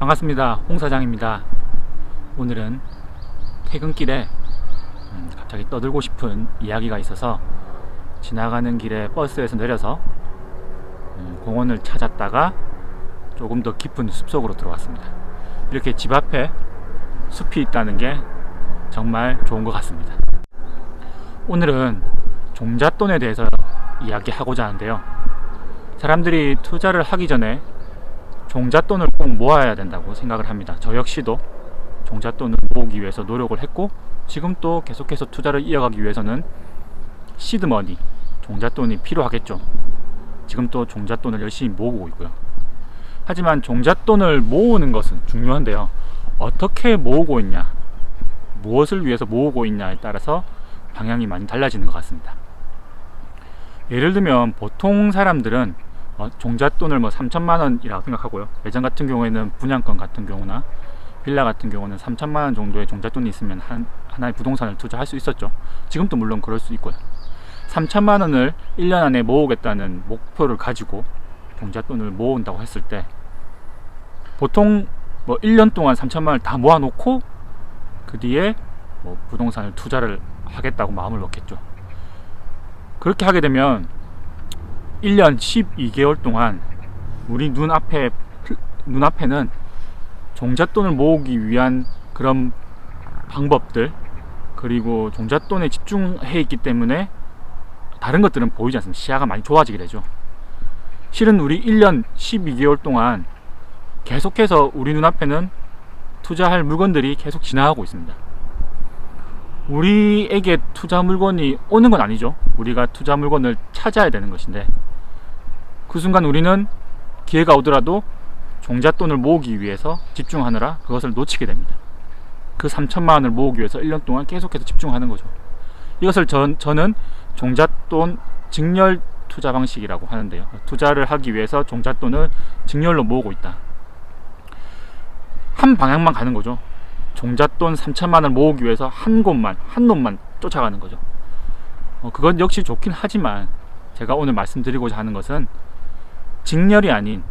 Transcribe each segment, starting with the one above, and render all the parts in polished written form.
반갑습니다. 홍 사장입니다. 오늘은 퇴근길에 갑자기 떠들고 싶은 이야기가 있어서 지나가는 길에 버스에서 내려서 공원을 찾았다가 조금 더 깊은 숲속으로 들어왔습니다. 이렇게 집 앞에 숲이 있다는 게 정말 좋은 것 같습니다. 오늘은 종잣돈에 대해서 이야기하고자 하는데요. 사람들이 투자를 하기 전에 종잣돈을 꼭 모아야 된다고 생각을 합니다. 저 역시도 종잣돈을 모으기 위해서 노력을 했고, 지금 또 계속해서 투자를 이어가기 위해서는 시드머니, 종잣돈이 필요하겠죠. 지금 또 종잣돈을 열심히 모으고 있고요. 하지만 종잣돈을 모으는 것은 중요한데요, 어떻게 모으고 있냐, 무엇을 위해서 모으고 있냐에 따라서 방향이 많이 달라지는 것 같습니다. 예를 들면 보통 사람들은 종잣돈을 3천만 원이라고 생각하고요. 예전 같은 경우에는 분양권 같은 경우나 빌라 같은 경우는 3천만 원 정도의 종잣돈이 있으면 하나의 부동산을 투자할 수 있었죠. 지금도 물론 그럴 수 있고요. 3천만 원을 1년 안에 모으겠다는 목표를 가지고 종잣돈을 모은다고 했을 때 보통 1년 동안 3천만 원을 다 모아놓고 그 뒤에 부동산을 투자를 하겠다고 마음을 먹겠죠. 그렇게 하게 되면 1년 12개월 동안 우리 눈앞에는 종잣돈을 모으기 위한 그런 방법들, 그리고 종잣돈에 집중해 있기 때문에 다른 것들은 보이지 않습니다. 시야가 많이 좁아지게 되죠. 실은 우리 1년 12개월 동안 계속해서 우리 눈앞에는 투자할 물건들이 계속 지나가고 있습니다. 우리에게 투자 물건이 오는 건 아니죠. 우리가 투자 물건을 찾아야 되는 것인데, 그 순간 우리는 기회가 오더라도 종잣돈을 모으기 위해서 집중하느라 그것을 놓치게 됩니다. 그 3천만 원을 모으기 위해서 1년 동안 계속해서 집중하는 거죠. 이것을 저는 종잣돈 직렬 투자 방식이라고 하는데요. 투자를 하기 위해서 종잣돈을 직렬로 모으고 있다. 한 방향만 가는 거죠. 종잣돈 3천만 원을 모으기 위해서 한 놈만 쫓아가는 거죠. 그건 역시 좋긴 하지만 제가 오늘 말씀드리고자 하는 것은 직렬이 아닌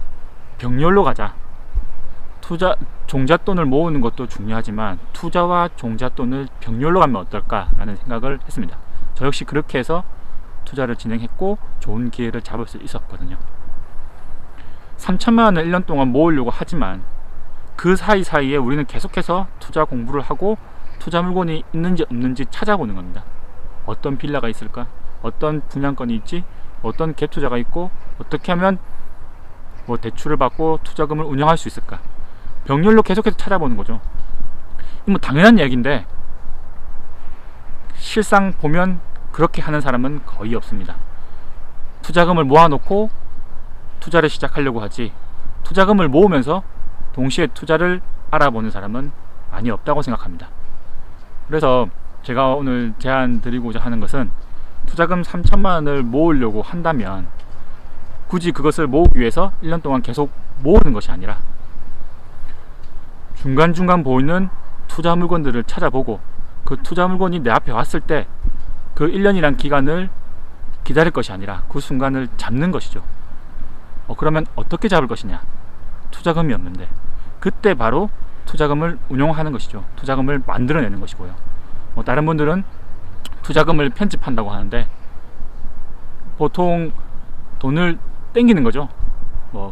병렬로 가자. 종잣돈을 모으는 것도 중요하지만 투자와 종잣돈을 병렬로 가면 어떨까라는 생각을 했습니다. 저 역시 그렇게 해서 투자를 진행했고 좋은 기회를 잡을 수 있었거든요. 3천만 원을 1년 동안 모으려고 하지만 그 사이사이에 우리는 계속해서 투자 공부를 하고 투자 물건이 있는지 없는지 찾아보는 겁니다. 어떤 빌라가 있을까? 어떤 분양권이 있지? 어떤 갭 투자가 있고 어떻게 하면 대출을 받고 투자금을 운영할 수 있을까? 병렬로 계속해서 찾아보는 거죠. 당연한 얘기인데 실상 보면 그렇게 하는 사람은 거의 없습니다. 투자금을 모아놓고 투자를 시작하려고 하지, 투자금을 모으면서 동시에 투자를 알아보는 사람은 많이 없다고 생각합니다. 그래서 제가 오늘 제안 드리고자 하는 것은, 투자금 3천만 원을 모으려고 한다면 굳이 그것을 모으기 위해서 1년 동안 계속 모으는 것이 아니라 중간중간 보이는 투자 물건들을 찾아보고 그 투자 물건이 내 앞에 왔을 때 그 1년이란 기간을 기다릴 것이 아니라 그 순간을 잡는 것이죠. 그러면 어떻게 잡을 것이냐? 투자금이 없는데 그때 바로 투자금을 운용하는 것이죠. 투자금을 만들어내는 것이고요. 다른 분들은 투자금을 편집한다고 하는데 보통 돈을 땡기는 거죠.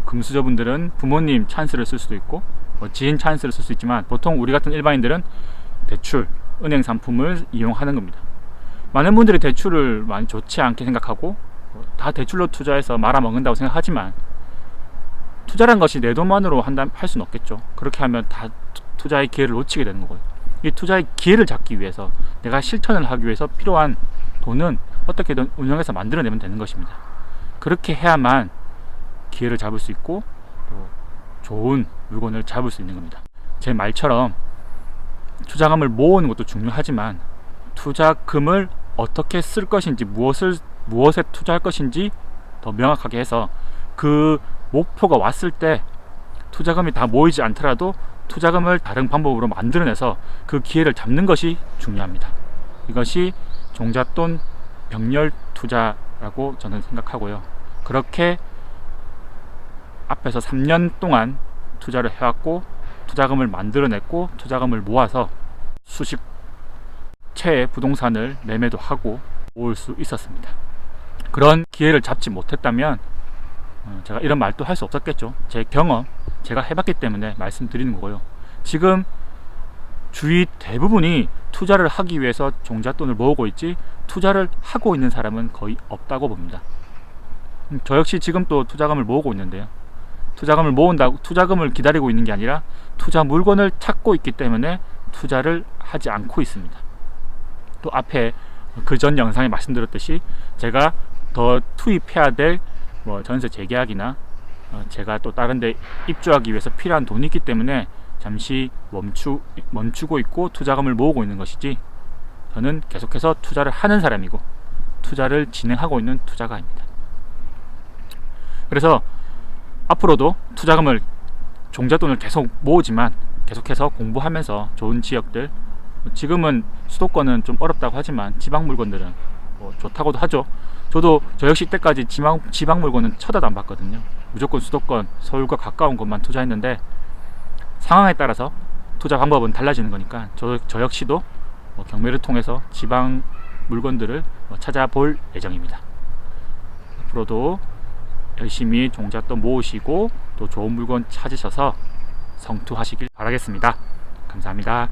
금수저분들은 부모님 찬스를 쓸 수도 있고 지인 찬스를 쓸 수 있지만 보통 우리 같은 일반인들은 대출, 은행 상품을 이용하는 겁니다. 많은 분들이 대출을 많이 좋지 않게 생각하고 다 대출로 투자해서 말아먹는다고 생각하지만 투자란 것이 내 돈만으로 할 수는 없겠죠. 그렇게 하면 다 투자의 기회를 놓치게 되는 거고요. 이 투자의 기회를 잡기 위해서, 내가 실천을 하기 위해서 필요한 돈은 어떻게든 운영해서 만들어내면 되는 것입니다. 그렇게 해야만 기회를 잡을 수 있고 또 좋은 물건을 잡을 수 있는 겁니다. 제 말처럼 투자금을 모으는 것도 중요하지만 투자금을 어떻게 쓸 것인지, 무엇에 투자할 것인지 더 명확하게 해서 그 목표가 왔을 때 투자금이 다 모이지 않더라도 투자금을 다른 방법으로 만들어내서 그 기회를 잡는 것이 중요합니다. 이것이 종잣돈 병렬 투자라고 저는 생각하고요. 그렇게 앞에서 3년 동안 투자를 해왔고 투자금을 만들어냈고 투자금을 모아서 수십 채의 부동산을 매매도 하고 모을 수 있었습니다. 그런 기회를 잡지 못했다면 제가 이런 말도 할 수 없었겠죠. 제 경험, 제가 해봤기 때문에 말씀드리는 거고요. 지금 주위 대부분이 투자를 하기 위해서 종잣돈을 모으고 있지 투자를 하고 있는 사람은 거의 없다고 봅니다. 저 역시 지금 또 투자금을 모으고 있는데요. 투자금을 모은다고 투자금을 기다리고 있는 게 아니라 투자 물건을 찾고 있기 때문에 투자를 하지 않고 있습니다. 또 앞에 그 전 영상에 말씀드렸듯이 제가 더 투입해야 될 전세 재계약이나 제가 또 다른 데 입주하기 위해서 필요한 돈이 있기 때문에 잠시 멈추고 있고 투자금을 모으고 있는 것이지, 저는 계속해서 투자를 하는 사람이고 투자를 진행하고 있는 투자가입니다. 그래서 앞으로도 투자금을, 종잣돈을 계속 모으지만 계속해서 공부하면서 좋은 지역들, 지금은 수도권은 좀 어렵다고 하지만 지방 물건들은 좋다고도 하죠. 저 역시 때까지 지방 물건은 쳐다도 안 봤거든요. 무조건 수도권, 서울과 가까운 곳만 투자했는데 상황에 따라서 투자 방법은 달라지는 거니까 저 역시도 경매를 통해서 지방 물건들을 찾아볼 예정입니다. 앞으로도 열심히 종잣돈 모으시고 또 좋은 물건 찾으셔서 성투하시길 바라겠습니다. 감사합니다.